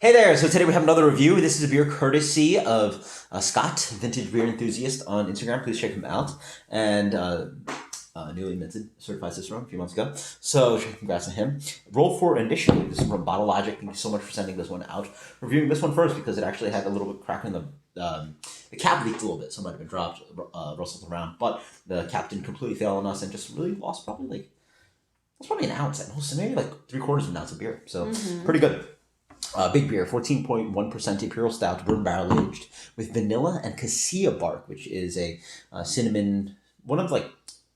Hey there, so today we have another review. This is a beer courtesy of Scott, vintage beer enthusiast on Instagram. Please check him out. And newly minted, certified Cicerone a few months ago. So congrats on him. Roll for Initiative. This is from Bottle Logic. Thank you so much for sending this one out. Reviewing this one first because it actually had a little bit crack in the cap leaked a little bit. Some might have been dropped, rustled around. But the cap didn't completely fail on us and just really lost probably an ounce at most. Maybe like 3/4 of an ounce of beer. So pretty good. Big beer, 14.1% Imperial Stout, bourbon barrel aged with vanilla and cassia bark, which is a cinnamon, one of like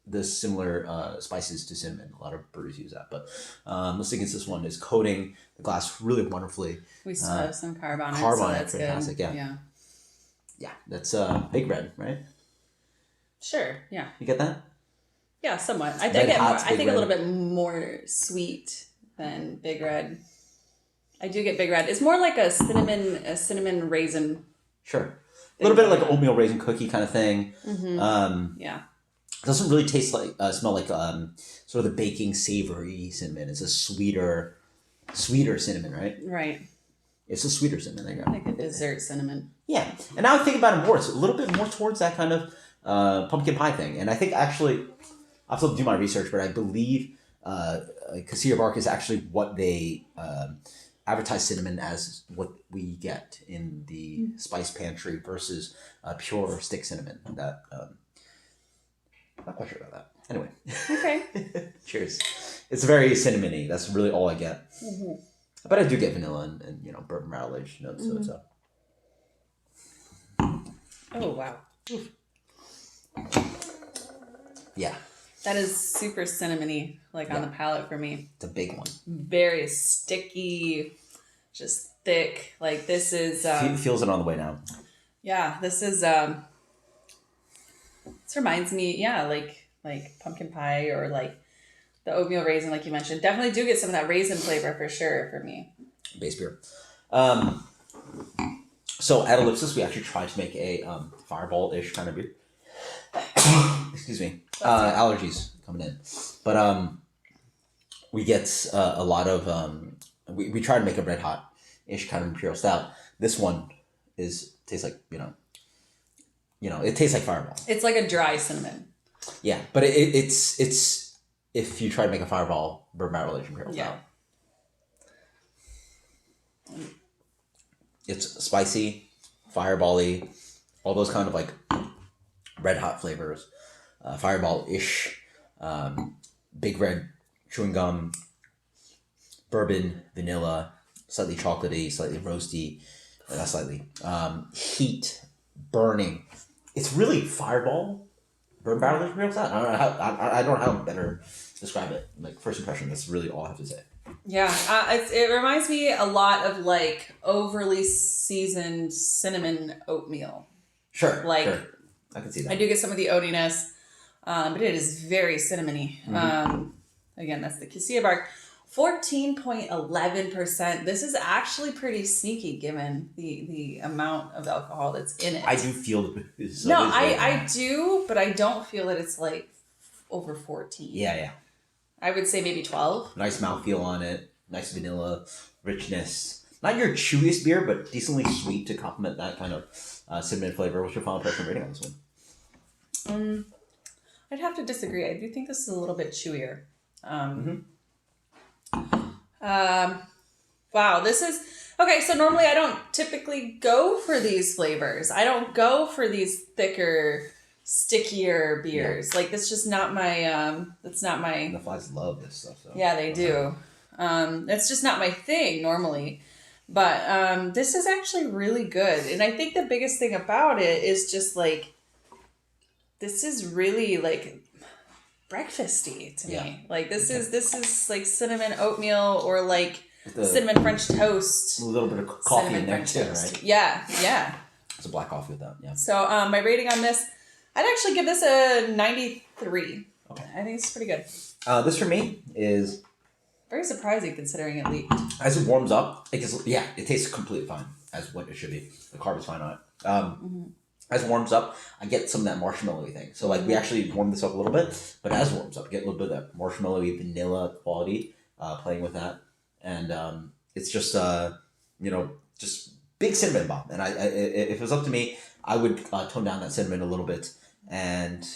the similar spices to cinnamon. A lot of breweries use that, but let's think this one is coating the glass really wonderfully. We still have some carb on it, so that's fantastic. good. Yeah, that's Big Red, right? Sure, yeah. You get that? Yeah, somewhat. I Red think Hot's a Big little Red. bit more sweet than Big Red. I do get Big Red. It's more like a cinnamon raisin. Sure. A little bit of like oatmeal raisin cookie kind of thing. Yeah. It doesn't really taste like smell like sort of the baking savory cinnamon. It's a sweeter cinnamon, right? Right. It's a sweeter cinnamon. There you go. Like a dessert cinnamon. Yeah, and now I think about it more. It's a little bit more towards that kind of pumpkin pie thing. And I think actually, I have to do my research, but I believe cassia bark is actually what they advertise cinnamon as what we get in the spice pantry versus pure stick cinnamon. That I'm not quite sure about that. Anyway. Okay. Cheers. It's very cinnamony. That's really all I get. But I do get vanilla and bourbon barrel aged notes. So it's Oh, wow. Yeah. That is super cinnamony, on the palate for me. It's a big one. Very sticky, just thick. Like this is... feels it on the way down. Yeah, this is... This reminds me, like pumpkin pie or like the oatmeal raisin, like you mentioned. Definitely do get some of that raisin flavor for sure for me. Base beer. So at Ellipsis, we actually tried to make a fireball-ish kind of beer. Excuse me. Allergies coming in. But we get a lot of... we try to make a red hot-ish kind of Imperial Stout. This one tastes like, it tastes like Fireball. It's like a dry cinnamon. Yeah, but it's if you try to make a Fireball bourbon barrel aged Imperial Stout. It's spicy, fireball-y, all those kind of like red hot flavors, fireball-ish, Big Red chewing gum, bourbon, vanilla, slightly chocolatey, slightly roasty, not slightly, heat, burning. It's really fireball, bourbon barrel aged Imperial Stout. I don't know how to better describe it. Like first impression, that's really all I have to say. Yeah, it reminds me a lot of like overly seasoned cinnamon oatmeal. Sure, sure. I can see that. I do get some of the oatiness, but it is very cinnamony. Again, that's the cassia bark. 14.11%. This is actually pretty sneaky given the amount of alcohol that's in it. I do feel the booze. No, I do, but I don't feel that it's like over 14. Yeah. I would say maybe 12. Nice mouthfeel on it. Nice vanilla richness. Not your chewiest beer, but decently sweet to complement that kind of cinnamon flavor. What's your final impression rating on this one? I'd have to disagree. I do think this is a little bit chewier. Wow, this is... Okay, so normally I don't typically go for these flavors. I don't go for these thicker, stickier beers. Yeah. Like, that's just not my... that's not my... The flies love this stuff, though. Yeah, they do. That's just not my thing normally. But this is actually really good. And I think the biggest thing about it is just, like... This is really, like... breakfasty to me. Like this is like cinnamon oatmeal or like cinnamon French toast. A little bit of coffee in there too, right? Yeah. It's a black coffee with that, yeah. So my rating on this, I'd actually give this a 93. Okay. I think it's pretty good. This for me is very surprising considering it leaked. As it warms up, it tastes completely fine as what it should be. The carb is fine on it. As it warms up, I get some of that marshmallowy thing. So we actually warmed this up a little bit, but as it warms up, I get a little bit of that marshmallowy vanilla quality playing with that. And it's just just big cinnamon bomb. And if it was up to me, I would tone down that cinnamon a little bit. And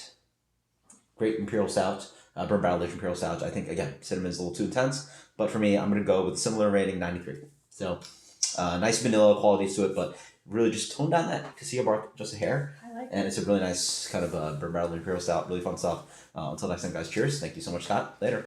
great Imperial Stout, Burn Barrel Aged Imperial Stout. I think, again, cinnamon is a little too intense. But for me, I'm going to go with a similar rating, 93. So, nice vanilla qualities to it, but really just tone down that Cassia bark just a hair. I like And it's a really nice kind of Burn Barrel Imperial Stout. Really fun stuff. Until next time, guys, cheers. Thank you so much, Scott. Later.